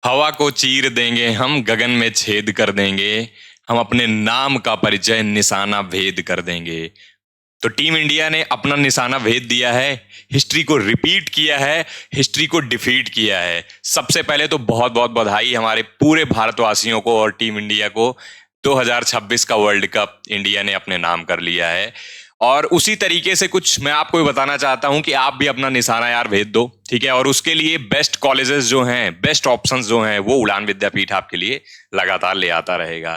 हवा को चीर देंगे हम, गगन में छेद कर देंगे। हम अपने नाम का परिचय निशाना भेद कर देंगे। तो टीम इंडिया ने अपना निशाना भेद दिया है, हिस्ट्री को रिपीट किया है, हिस्ट्री को डिफीट किया है। सबसे पहले तो बहुत बहुत बधाई हमारे पूरे भारतवासियों को और टीम इंडिया को। 2026 का वर्ल्ड कप इंडिया ने अपने नाम कर लिया है। और उसी तरीके से कुछ मैं आपको भी बताना चाहता हूं कि आप भी अपना निशाना यार भेज दो, ठीक है। और उसके लिए बेस्ट कॉलेजेस जो हैं, बेस्ट ऑप्शंस जो हैं, वो उड़ान विद्यापीठ आपके लिए लगातार ले आता रहेगा।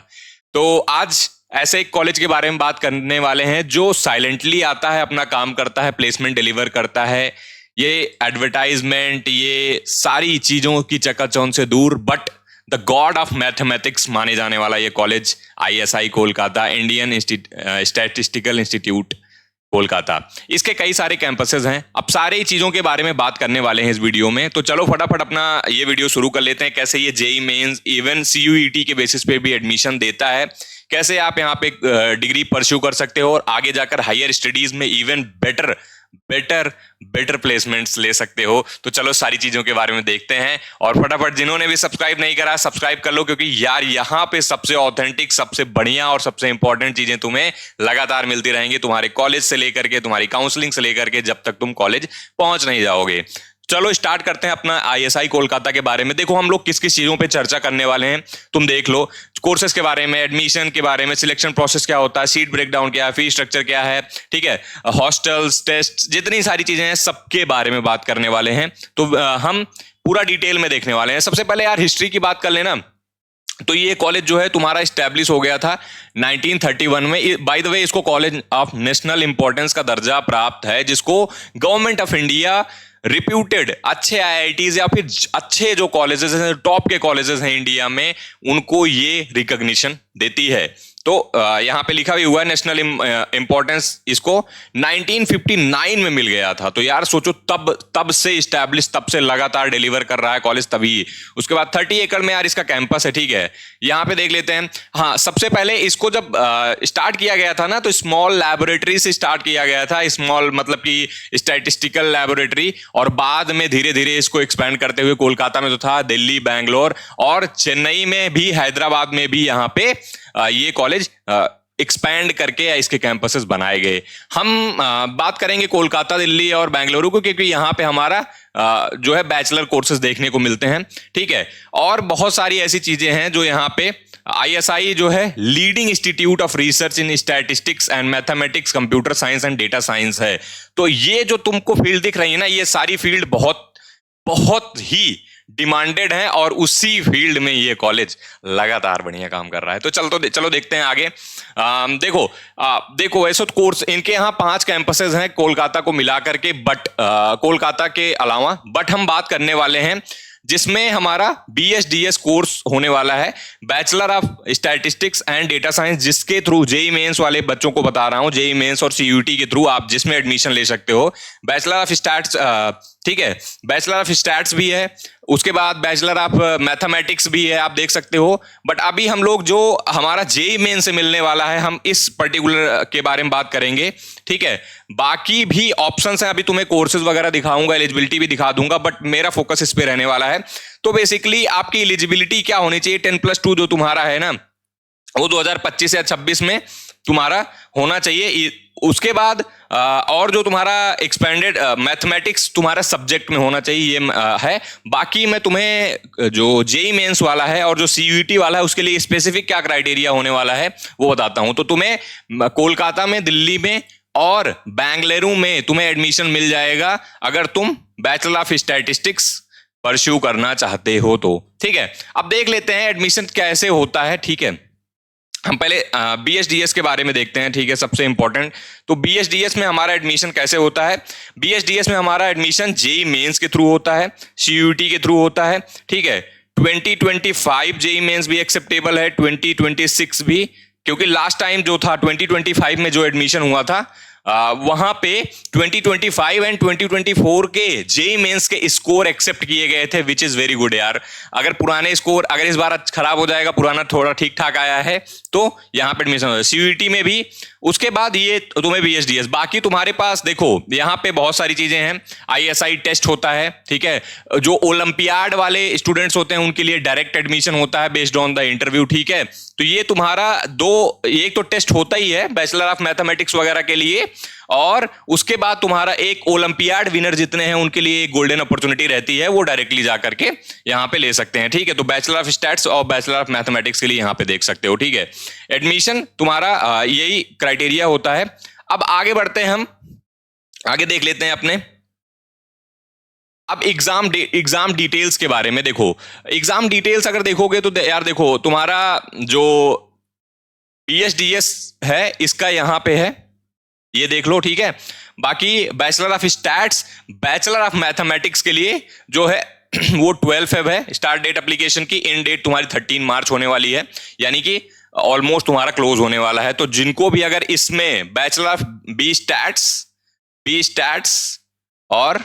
तो आज ऐसे एक कॉलेज के बारे में बात करने वाले हैं जो साइलेंटली आता है, अपना काम करता है, प्लेसमेंट डिलीवर करता है। ये एडवर्टाइजमेंट, ये सारी चीजों की चकाचौंध से दूर, but the God of mathematics माने जाने वाला ये college ISI Kolkata, Indian statistical institute Kolkata. इसके कई सारे कैंपसेस हैं। अब सारी चीजों के बारे में बात करने वाले हैं इस वीडियो में। तो चलो फटाफट अपना ये वीडियो शुरू कर लेते हैं। कैसे ये जेई मेंस, इवन सीयूईटी के बेसिस पे भी एडमिशन देता है, कैसे आप यहाँ पे डिग्री परस्यू कर सकते हो और आगे जाकर हायर स्टडीज में even better better better placements ले सकते हो। तो चलो सारी चीजों के बारे में देखते हैं। और फटाफट जिन्होंने भी सब्सक्राइब नहीं करा, सब्सक्राइब कर लो, क्योंकि यार यहाँ पे सबसे ऑथेंटिक, सबसे बढ़िया और सबसे इंपॉर्टेंट चीजें तुम्हें लगातार मिलती रहेंगी, तुम्हारे कॉलेज से लेकर के, तुम्हारी काउंसलिंग से लेकर के, जब तक तुम कॉलेज पहुंच नहीं जाओगे। चलो स्टार्ट करते हैं अपना आईएसआई कोलकाता के बारे में। देखो हम लोग किस किस चीजों पे चर्चा करने वाले हैं, तुम देख लो। कोर्सेज के बारे में, एडमिशन के बारे में, सिलेक्शन प्रोसेस क्या होता है, सीट ब्रेकडाउन क्या है, फी स्ट्रक्चर क्या है, ठीक है, हॉस्टल्स, टेस्ट, जितनी सारी चीजें हैं सबके बारे में बात करने वाले हैं। तो हम पूरा डिटेल में देखने वाले हैं। सबसे पहले यार हिस्ट्री की बात कर लेना। तो ये कॉलेज जो है तुम्हारा स्टैब्लिश हो गया था 1931 में। बाय द वे इसको कॉलेज ऑफ नेशनल इंपॉर्टेंस का दर्जा प्राप्त है, जिसको गवर्नमेंट ऑफ इंडिया रिप्यूटेड अच्छे आईआईटीज या फिर अच्छे जो कॉलेजेस हैं, टॉप के कॉलेजेस हैं इंडिया में, उनको ये रिकॉग्निशन देती है। तो यहां पे लिखा भी हुआ है नेशनल इंपॉर्टेंस इसको 1959 में मिल गया था। तो यार सोचो, तब से इस्टेब्लिश, तब से लगातार डिलीवर कर रहा है कॉलेज तभी। उसके बाद 30 एकड़ में यार इसका कैंपस है, ठीक है। यहां पे देख लेते हैं। हाँ, सबसे पहले इसको जब स्टार्ट किया गया था ना, तो स्मॉल लैबोरेटरी से स्टार्ट किया गया था। स्मॉल मतलब कि स्टैटिस्टिकल लैबोरेटरी, और बाद में धीरे धीरे इसको एक्सपेंड करते हुए कोलकाता में तो था, दिल्ली, बैंगलोर और चेन्नई में भी, हैदराबाद में भी यहाँ पे ये कॉलेज एक्सपैंड करके या इसके कैंपसेस बनाए गए। हम बात करेंगे कोलकाता, दिल्ली और बेंगलुरु को, क्योंकि यहाँ पे हमारा जो है बैचलर कोर्सेज देखने को मिलते हैं, ठीक है। और बहुत सारी ऐसी चीजें हैं जो यहाँ पे आईएसआई जो है leading institute of research in statistics and mathematics, computer science and data science है। तो ये जो तुमको फील्ड दिख रही है ना, ये सारी फील्ड बहुत बहुत ही डिमांडेड है, और उसी फील्ड में ये कॉलेज लगातार बढ़िया काम कर रहा है। तो चलो देखते हैं आगे। देखो ऐसे तो कोर्स इनके यहाँ 5 कैंपसेस हैं कोलकाता को मिला करके, बट कोलकाता के अलावा, बट हम बात करने वाले हैं जिसमें हमारा बीएसडीएस कोर्स होने वाला है, bachelor of statistics and data science, जिसके थ्रू जेई मेंस वाले बच्चों को बता रहा हूं, जेई मेंस और सीयूटी के थ्रू आप जिसमें एडमिशन ले सकते हो। बैचलर ऑफ स्टैट्स, ठीक है, बैचलर ऑफ स्टैट्स भी है, उसके बाद बैचलर ऑफ मैथमेटिक्स भी है, आप देख सकते हो। बट अभी हम लोग जो हमारा जेई मेन से मिलने वाला है, हम इस पर्टिकुलर के बारे में बात करेंगे, ठीक है। बाकी भी ऑप्शंस हैं, अभी तुम्हें कोर्सेज वगैरह दिखाऊंगा, एलिजिबिलिटी भी दिखा दूंगा, बट मेरा फोकस इस पे रहने वाला है। तो बेसिकली आपकी एलिजिबिलिटी क्या होनी चाहिए, 10+2 जो तुम्हारा है ना, वो 2025 या 26 में तुम्हारा होना चाहिए। उसके बाद और जो तुम्हारा एक्सपेंडेड मैथमेटिक्स तुम्हारा सब्जेक्ट में होना चाहिए, ये है। बाकी मैं तुम्हें जो जेई मेंस वाला है और जो सीयूईटी वाला है, उसके लिए स्पेसिफिक क्या क्राइटेरिया होने वाला है वो बताता हूं। तो तुम्हें कोलकाता में, दिल्ली में और बेंगलुरु में तुम्हें एडमिशन मिल जाएगा अगर तुम बैचलर ऑफ स्टैटिस्टिक्स परस्यू करना चाहते हो तो, ठीक है। अब देख लेते हैं एडमिशन कैसे होता है, ठीक है। हम पहले बीएसडीएस के बारे में देखते हैं, ठीक है, सबसे इंपॉर्टेंट। तो बीएसडीएस में हमारा एडमिशन कैसे होता है? बीएसडीएस में हमारा एडमिशन जेई मेंस के थ्रू होता है, सीयूटी के थ्रू होता है, ठीक है। 2025 जेई मेंस भी एक्सेप्टेबल है, 2026 भी, क्योंकि लास्ट टाइम जो था 2025 में जो एडमिशन हुआ था वहां पे 2025 एंड 2024 के जेई मेंस के स्कोर एक्सेप्ट किए गए थे, विच इज वेरी गुड यार। अगर पुराने स्कोर अगर इस बार खराब हो जाएगा, पुराना थोड़ा ठीक ठाक आया है तो यहाँ पे एडमिशन हो, सीयूईटी में भी, उसके बाद ये तुम्हें बीएसडीएस। बाकी तुम्हारे पास देखो यहाँ पे बहुत सारी चीजें हैं, आईएसआई टेस्ट होता है, ठीक है, जो ओलंपियाड वाले स्टूडेंट्स होते हैं उनके लिए डायरेक्ट एडमिशन होता है बेस्ड ऑन द इंटरव्यू, ठीक है। तो ये तुम्हारा एक तो टेस्ट होता ही है बैचलर ऑफ मैथमेटिक्स वगैरह के लिए, और उसके बाद तुम्हारा एक ओलंपियाड विनर जितने हैं उनके लिए एक गोल्डन अपॉर्चुनिटी रहती है, वो डायरेक्टली जाकर के यहाँ पे ले सकते हैं, ठीक है। तो बैचलर ऑफ स्टैट्स और बैचलर ऑफ मैथमेटिक्स के लिए यहाँ पे देख सकते हो, ठीक है। एडमिशन तुम्हारा यही क्राइटेरिया होता है। अब आगे बढ़ते हैं, हम आगे देख लेते हैं अपने। अब एग्जाम डिटेल्स के बारे में देखो। एग्जाम डिटेल्स अगर देखोगे तो यार देखो, तुम्हारा जो बीएसडीएस है इसका यहां पे है, ये देख लो, ठीक है। बाकी bachelor of stats, bachelor of mathematics के लिए जो है वो 12 फेब है स्टार्ट डेट एप्लीकेशन की। इन डेट तुम्हारी 13 मार्च होने वाली है, यानी कि ऑलमोस्ट तुम्हारा क्लोज होने वाला है। तो जिनको भी अगर इसमें बैचलर ऑफ बी स्टैट्स और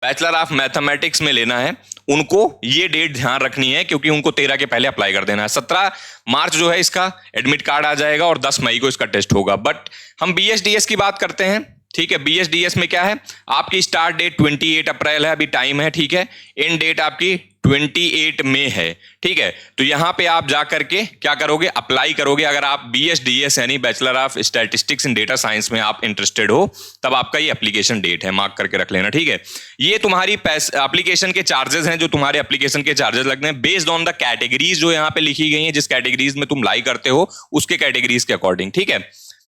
बैचलर ऑफ मैथमेटिक्स में लेना है, उनको ये डेट ध्यान रखनी है, क्योंकि उनको 13 के पहले अप्लाई कर देना है। 17 मार्च जो है इसका एडमिट कार्ड आ जाएगा और 10 मई को इसका टेस्ट होगा। बट हम बीएसडीएस की बात करते हैं, ठीक है। बीएसडीएस में क्या है, आपकी स्टार्ट डेट 28 अप्रैल है, अभी टाइम है, ठीक है। एंड डेट आपकी 28 मई है, ठीक है। तो यहां पे आप जाकर के क्या करोगे, अप्लाई करोगे। अगर आप बीएसडीएस यानी bachelor of statistics in data science में आप इंटरेस्टेड हो, तब आपका ये एप्लीकेशन डेट है, मार्क करके रख लेना, ठीक है। ये तुम्हारी एप्लीकेशन के चार्जेस हैं, जो तुम्हारे एप्लीकेशन के चार्जेस लगते हैं बेस्ड ऑन द कैटेगरीज जो यहाँ पे लिखी गई है, जिस कैटेगरीज में तुम लाई करते हो उसके कैटेगरीज के अकॉर्डिंग, ठीक है।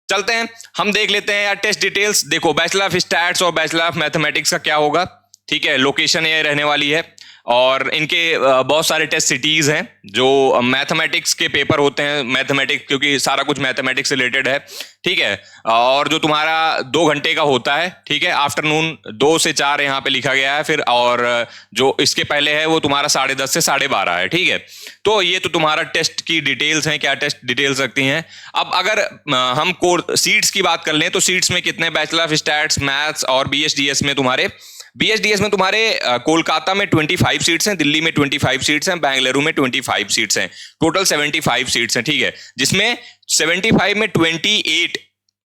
चलते हैं, हम देख लेते हैं यार टेस्ट डिटेल्स। देखो बैचलर ऑफ स्टैट्स और बैचलर ऑफ मैथमेटिक्स का क्या होगा, ठीक है। लोकेशन ये रहने वाली है, और इनके बहुत सारे टेस्ट सिटीज हैं। जो मैथमेटिक्स के पेपर होते हैं, मैथमेटिक्स क्योंकि सारा कुछ मैथमेटिक्स से रिलेटेड है, ठीक है। और जो तुम्हारा 2 घंटे का होता है, ठीक है, आफ्टरनून 2 से 4 यहाँ पे लिखा गया है फिर, और जो इसके पहले है वो तुम्हारा 10:30 से 12:30 है, ठीक है। तो ये तो तुम्हारा टेस्ट की डिटेल्स हैं, क्या टेस्ट डिटेल्स रखती हैं। अब अगर हम सीट्स की बात कर लें तो सीट्स में कितने, बैचलर ऑफ स्टैट्स, मैथ्स और बीएसडीएस में तुम्हारे कोलकाता में 25 सीट्स हैं, दिल्ली में 25 सीट्स हैं, बेंगलुरु में 25 सीट्स हैं, टोटल 75 सीट्स हैं, ठीक है। जिसमें 75 में 28,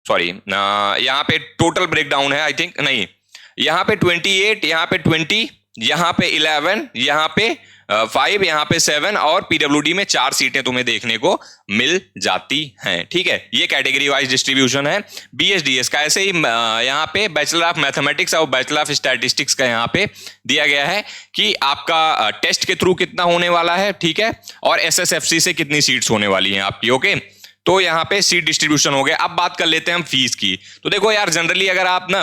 सॉरी यहाँ पे टोटल ब्रेकडाउन है, आई थिंक नहीं, यहाँ पे 28, यहाँ पे 20, यहाँ पे 11, यहाँ पे 5, यहाँ पे 7, और पीडब्ल्यूडी में 4 सीटें तुम्हें देखने को मिल जाती हैं, ठीक है। ये कैटेगरी वाइज डिस्ट्रीब्यूशन है बीएसडीएस का। ऐसे ही यहाँ पे बैचलर ऑफ मैथमेटिक्स और बैचलर ऑफ स्टैटिस्टिक्स का यहाँ पे दिया गया है कि आपका टेस्ट के थ्रू कितना होने वाला है, ठीक है, और एसएसएफसी से कितनी सीट्स होने वाली हैं आपकी, ओके। तो यहाँ पे सीट डिस्ट्रीब्यूशन हो गया। अब बात कर लेते हैं हम फीस की। तो देखो यार, जनरली अगर आप ना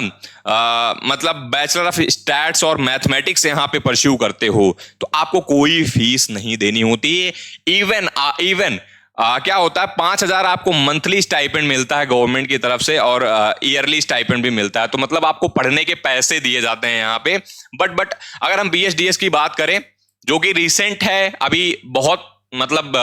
मतलब बैचलर ऑफ स्टैट्स और मैथमेटिक्स यहाँ पे परस्यू करते हो तो आपको कोई फीस नहीं देनी होती है। इवन क्या होता है, 5,000 आपको मंथली स्टाइपेंड मिलता है गवर्नमेंट की तरफ से, और ईयरली स्टाइपेंड भी मिलता है। तो मतलब आपको पढ़ने के पैसे दिए जाते हैं यहाँ पे। बट अगर हम बीएसडीएस की बात करें, जो कि रिसेंट है, अभी बहुत मतलब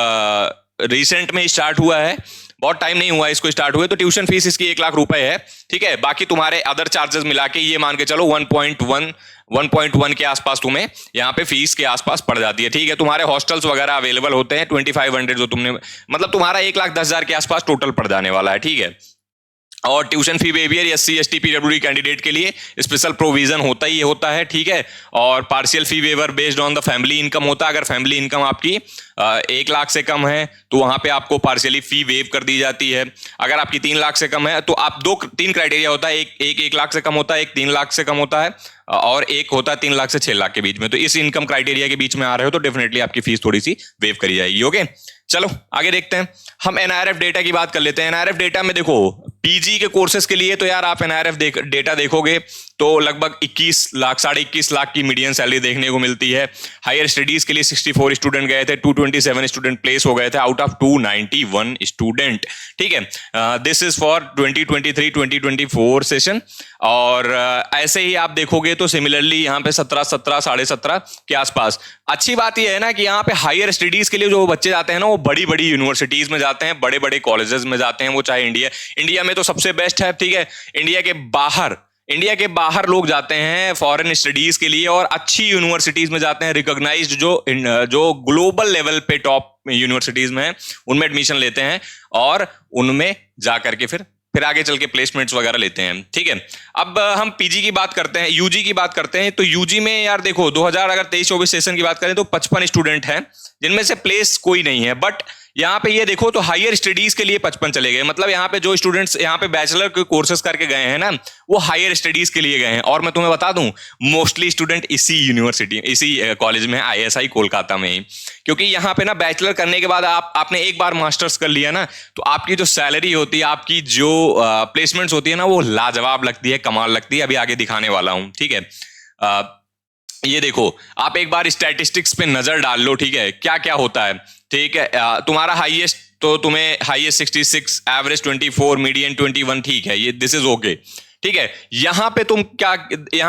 रिसेंट में स्टार्ट हुआ है, बहुत टाइम नहीं हुआ इसको स्टार्ट हुए, तो ट्यूशन फीस इसकी 1 लाख रुपए है, ठीक है। बाकी तुम्हारे अदर चार्जेस मिला के ये मान के चलो 1.1 के आसपास तुम्हें यहाँ पे फीस के आसपास पड़ जाती है, ठीक है। तुम्हारे हॉस्टल्स वगैरह अवेलेबल होते हैं 2500, जो तुमने मतलब तुम्हारा 1,10,000 के आसपास टोटल पड़ जाने वाला है, ठीक है। और tuition fee waiver SC ST PWD candidate के लिए स्पेशल प्रोविजन होता है, ठीक है। और partial fee waiver based on the family income होता है। अगर फैमिली इनकम आपकी 1 लाख से कम है तो वहां पे आपको पार्शियली फी वेव कर दी जाती है। अगर आपकी 3 लाख से कम है तो आप 3 क्राइटेरिया होता है, एक 1 लाख से कम होता है, एक 3 लाख से कम होता है, और एक होता है 3 लाख से 6 लाख के बीच में। तो इस इनकम क्राइटेरिया के बीच में आ रहे हो तो डेफिनेटली आपकी फीस थोड़ी सी वेव करी जाएगी, ओके। चलो आगे देखते हैं, हम एनआरएफ डेटा की बात कर लेते हैं। एनआरएफ डेटा में देखो, पीजी के कोर्सेज के लिए तो यार आप एनआरएफ डेटा देखोगे तो लगभग 21 लाख, 21.5 लाख की मीडियन सैलरी देखने को मिलती है। हायर स्टडीज के लिए 64 स्टूडेंट गए थे, 227 स्टूडेंट प्लेस हो गए थे आउट ऑफ 291 स्टूडेंट। ठीक है, दिस इज फॉर 2023-2024 सेशन। और ऐसे ही आप देखोगे तो सिमिलरली यहाँ पे 17 साढ़े 17 के आसपास। अच्छी बात यह है ना कि यहाँ पे हायर स्टडीज के लिए जो बच्चे जाते हैं ना, वो बड़ी बड़ी यूनिवर्सिटीज में जाते हैं, बड़े बड़े कॉलेजेस में जाते हैं, वो चाहे इंडिया में तो सबसे बेस्ट है। ठीक है, इंडिया के बाहर लोग जाते हैं फॉरेन स्टडीज के लिए और अच्छी यूनिवर्सिटीज में जाते हैं, रिकॉग्नाइज्ड जो ग्लोबल लेवल पे टॉप यूनिवर्सिटीज में है, उनमें एडमिशन लेते हैं और उनमें जा करके फिर आगे चल के प्लेसमेंट्स वगैरह लेते हैं। ठीक है, अब हम पीजी की बात करते हैं, यूजी की बात करते हैं। तो यूजी में यार देखो 2023-24 सेशन की बात करें तो 55 स्टूडेंट हैं, जिनमें से प्लेस कोई नहीं है। बट यहाँ पे ये देखो तो हायर स्टडीज के लिए 55 चले गए, मतलब यहाँ पे जो स्टूडेंट्स यहाँ पे बैचलर के कोर्सेज करके गए हैं ना, वो हायर स्टडीज के लिए गए हैं। और मैं तुम्हें बता दूं, मोस्टली स्टूडेंट इसी कॉलेज में, ISI कोलकाता में ही। क्योंकि यहाँ पे ना बैचलर करने के बाद आपने एक बार मास्टर्स कर लिया ना, तो आपकी जो सैलरी होती है, आपकी जो प्लेसमेंट्स होती है ना, वो लाजवाब लगती है, कमाल लगती है। अभी आगे दिखाने वाला हूं। ठीक है, ये देखो, आप एक बार स्टैटिस्टिक्स पे नजर डाल लो। ठीक है, क्या क्या होता है। ठीक है, तुम्हारा हाईएस्ट तो तुम्हें हाईएस्ट 66, एवरेज 24, मीडियन 21। ठीक है, ये दिस इज ओके। ठीक है, यहाँ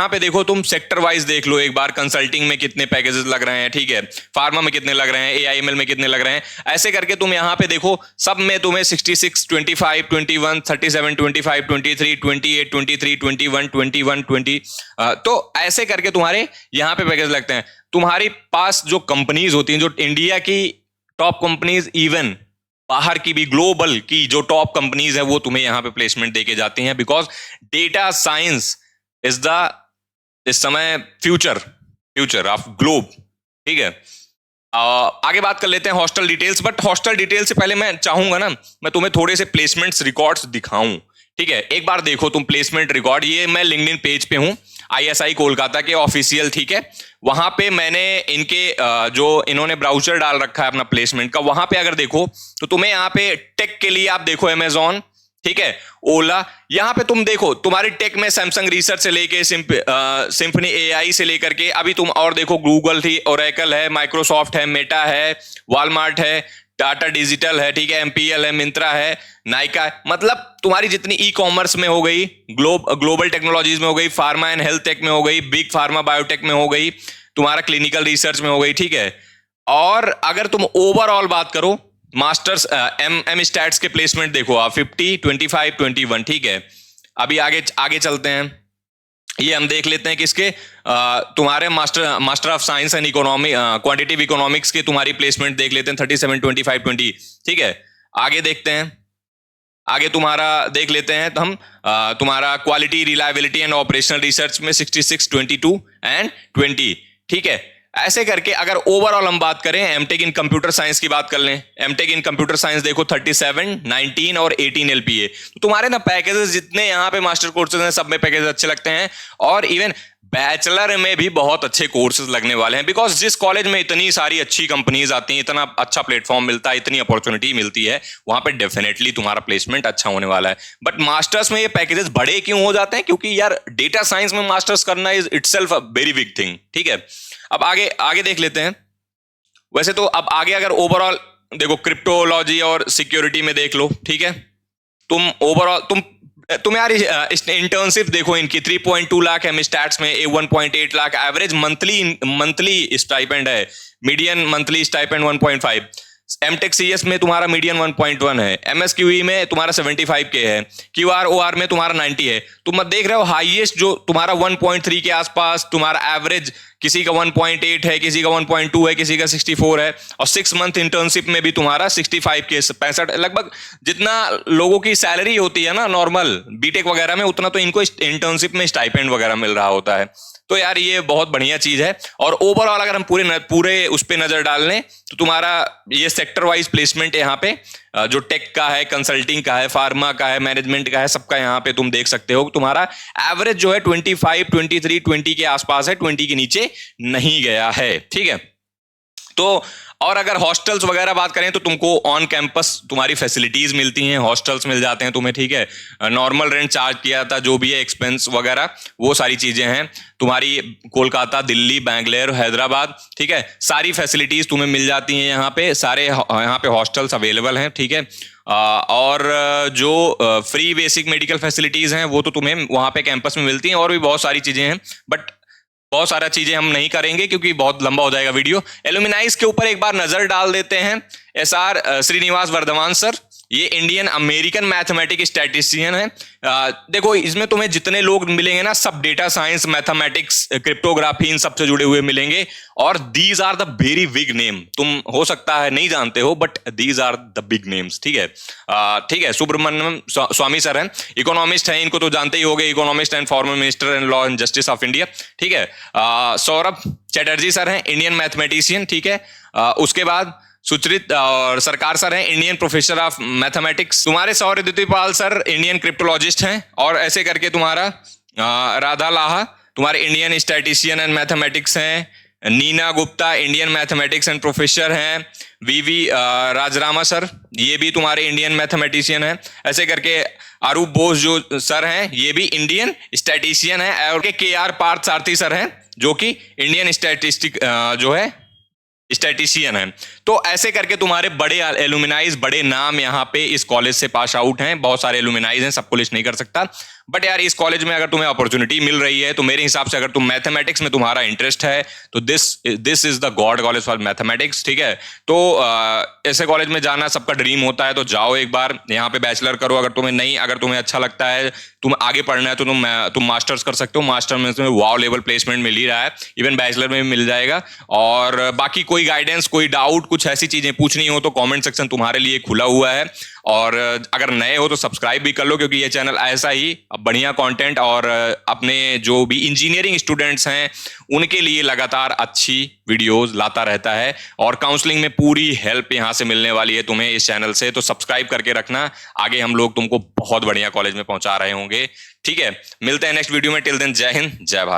पे देखो, तुम सेक्टर वाइज देख लो एक बार, कंसल्टिंग में कितने पैकेजेस लग रहे हैं। ठीक है, फार्मा में कितने लग रहे हैं, AIML में कितने लग रहे हैं, ऐसे करके तुम यहाँ पे देखो, सब में तुम्हें 66, 25, 21, 37, 25, 23, 28, 23, 21, 21, 20, तो ऐसे करके तुम्हारे यहाँ पे पैकेज लगते हैं। तुम्हारे पास जो कंपनीज होती हैं, जो इंडिया की टॉप कंपनीज, इवन बाहर की भी ग्लोबल की जो टॉप कंपनीज है, वो तुम्हें यहां पे प्लेसमेंट देके जाती हैं। बिकॉज डेटा साइंस इज इस समय फ्यूचर ऑफ ग्लोब। ठीक है, आगे बात कर लेते हैं hostel details. But hostel details से पहले मैं चाहूंगा ना, मैं तुम्हें थोड़े से प्लेसमेंट्स रिकॉर्ड्स दिखाऊं। ठीक है, एक बार देखो तुम प्लेसमेंट रिकॉर्ड, ये मैं लिंक्डइन पेज पे हूं, ISI कोलकाता के ऑफिशियल। ठीक है, वहां पे मैंने इनके जो इन्होंने ब्राउजर डाल रखा है अपना प्लेसमेंट का, वहां पे अगर देखो तो तुम्हें यहाँ पे टेक के लिए आप देखो अमेजॉन, ठीक है, ओला। यहां पे तुम देखो, तुम्हारी टेक में सैमसंग रिसर्च से लेके सिम्फनी AI से लेकर के अभी तुम और देखो, गूगल थी, ओरेकल है, माइक्रोसॉफ्ट है, मेटा है, वॉलमार्ट है, टाटा डिजिटल है, ठीक है, MPL है, मिंत्रा है, नाइका है। मतलब तुम्हारी जितनी ई-कॉमर्स में हो गई, ग्लोबल टेक्नोलॉजीज में हो गई, फार्मा एंड हेल्थ टेक में हो गई, बिग फार्मा बायोटेक में हो गई, तुम्हारा क्लिनिकल रिसर्च में हो गई। ठीक है, और अगर तुम ओवरऑल बात करो, मास्टर्स एम स्टैट्स के प्लेसमेंट देखो आप, 50, 25, 21। ठीक है, अभी आगे चलते हैं। ये हम देख लेते हैं किसके, तुम्हारे master of science and economy, quantitative economics के तुम्हारी प्लेसमेंट देख लेते हैं, 37, 25, 20। ठीक है, आगे देखते हैं, आगे तुम्हारा देख लेते हैं तो हम तुम्हारा quality, reliability and operational research में 66, 22 एंड 20। ठीक है, ऐसे करके अगर ओवरऑल हम बात करें, एमटेक इन कंप्यूटर साइंस की बात कर लें, एमटेक इन कंप्यूटर साइंस देखो 37, 19 और 18 LPA। तो तुम्हारे ना पैकेजेस जितने यहाँ पे मास्टर कोर्सेज हैं, सब में पैकेज अच्छे लगते हैं, और इवन बैचलर में भी बहुत अच्छे कोर्सेज लगने वाले हैं। बिकॉज जिस कॉलेज में इतनी सारी अच्छी कंपनीज आती हैं, इतना अच्छा प्लेटफॉर्म मिलता है, इतनी अपॉर्चुनिटी मिलती है, वहां पे डेफिनेटली तुम्हारा प्लेसमेंट अच्छा होने वाला है। बट मास्टर्स में ये पैकेजेस बड़े क्यों हो जाते हैं? क्योंकि यार डेटा साइंस में मास्टर्स करना is itself a very big thing. ठीक है, अब आगे देख लेते हैं। वैसे तो अब आगे अगर ओवरऑल देखो, क्रिप्टोलॉजी और सिक्योरिटी में देख लो। ठीक है, तुम ओवरऑल तुम यार इंटर्नशिप देखो, इनकी 3.2 लाख है, स्टैट्स में 1.8 लाख एवरेज मंथली स्टाइपेंड है, median monthly stipend 1.5। MTech CS में तुम्हारा मीडियन 1.1 है, MSQE में तुम्हारा 75K है, QROR में तुम्हारा 90 है। तुम देख रहे हो हाईएस्ट जो तुम्हारा 1.3 के आसपास, तुम्हारा एवरेज किसी का 1.8 है, किसी का 1.2 है, किसी का 64 है, और 6 मंथ इंटर्नशिप में भी तुम्हारा 65K, 65 लगभग जितना लोगों की सैलरी होती है ना नॉर्मल बीटेक वगैरह में, उतना तो इनको इंटर्नशिप में स्टाइपेंड वगैरह मिल रहा होता है। तो यार ये बहुत बढ़िया चीज है। और ओवरऑल अगर हम पूरे उस पे नजर डाल लें तो तुम्हारा ये सेक्टर वाइज प्लेसमेंट यहाँ पे जो टेक का है, कंसल्टिंग का है, फार्मा का है, मैनेजमेंट का है, सबका यहाँ पे तुम देख सकते हो। तुम्हारा एवरेज जो है 25, 23, 20 के आसपास है, 20 के नीचे नहीं गया है। ठीक है, तो और अगर हॉस्टल्स वगैरह बात करें तो तुमको ऑन कैंपस तुम्हारी फैसिलिटीज मिलती हैं, हॉस्टल्स मिल जाते हैं तुम्हें, ठीक है। नॉर्मल रेंट चार्ज किया था, जो भी है एक्सपेंस वगैरह वो सारी चीजें हैं तुम्हारी। कोलकाता, दिल्ली, बैंगलोर, हैदराबाद, ठीक है, सारी फैसिलिटीज तुम्हें मिल जाती हैं यहाँ पे। सारे यहाँ पे हॉस्टल्स अवेलेबल हैं, ठीक है। और जो फ्री बेसिक मेडिकल फैसिलिटीज हैं वो तो तुम्हें वहाँ पे कैंपस में मिलती हैं, और भी बहुत सारी चीजें हैं, बट बहुत सारा चीजें हम नहीं करेंगे क्योंकि बहुत लंबा हो जाएगा वीडियो। एलुमिनाइज के ऊपर एक बार नजर डाल देते हैं। SR श्रीनिवास वर्धमान सर, ये इंडियन अमेरिकन मैथमेटिक स्टैटिस्टिशियन है। देखो इसमें तुम्हें जितने लोग मिलेंगे ना, सब डेटा साइंस, मैथमेटिक्स, क्रिप्टोग्राफी, इन सबसे जुड़े हुए मिलेंगे, और these are the very big name. तुम हो सकता है नहीं जानते हो, but these are the big names, ठीक है। ठीक है, सुब्रमण्यम स्वामी सर हैं, इकोनॉमिस्ट हैं, इनको तो जानते ही होंगे, economist and former minister and law and justice of India, ठीक है। सौरभ चैटर्जी सर हैं, इंडियन मैथमेटिशियन, ठीक है। उसके बाद सुचरित और सरकार सर हैं, इंडियन प्रोफेसर ऑफ मैथमेटिक्स। तुम्हारे सौर्य द्वितीपाल सर इंडियन क्रिप्टोलॉजिस्ट हैं, और ऐसे करके तुम्हारा राधा लाहा तुम्हारे इंडियन स्टैटिस्टिशियन एंड मैथमेटिक्स हैं। Neena Gupta Indian mathematics and professor हैं। VV राजरामा सर, ये भी तुम्हारे इंडियन मैथमेटिशियन हैं। ऐसे करके अरूप बोस जो सर हैं, ये भी इंडियन स्टैटिस्टिशियन है। और KR पार्थ सारथी सर हैं, जो कि इंडियन स्टैटिस्टिक जो है स्टैटिशियन है। तो ऐसे करके तुम्हारे बड़े एलुमिनाइज, बड़े नाम यहाँ पे इस कॉलेज से पास आउट हैं। बहुत सारे एलुमिनाइज हैं, सबको लिस्ट नहीं कर सकता, बट यार इस कॉलेज में अगर तुम्हें अपॉर्चुनिटी मिल रही है तो मेरे हिसाब से अगर तुम मैथमेटिक्स में तुम्हारा इंटरेस्ट है तो this is the God college for mathematics, ठीक है। तो ऐसे कॉलेज में जाना सबका ड्रीम होता है, तो जाओ एक बार यहाँ पे बैचलर करो। अगर तुम्हें अच्छा लगता है, तुम आगे पढ़ना है, तो तुम मास्टर्स कर सकते हो। मास्टर में तुम्हें वाव लेवल प्लेसमेंट मिल ही रहा है, इवन बैचलर में भी मिल जाएगा। और बाकी कोई गाइडेंस, कोई डाउट, कुछ ऐसी चीजें पूछनी हो तो कमेंट सेक्शन तुम्हारे लिए खुला हुआ है। और अगर नए हो तो सब्सक्राइब भी कर लो, क्योंकि ये चैनल ऐसा ही बढ़िया कंटेंट और अपने जो भी इंजीनियरिंग स्टूडेंट्स हैं उनके लिए लगातार अच्छी वीडियोस लाता रहता है। और काउंसलिंग में पूरी हेल्प यहाँ से मिलने वाली है तुम्हें इस चैनल से, तो सब्सक्राइब करके रखना। आगे हम लोग तुमको बहुत बढ़िया कॉलेज में पहुंचा रहे होंगे, ठीक है। मिलते हैं नेक्स्ट वीडियो में। टिल देन जय हिंद, जय भारत।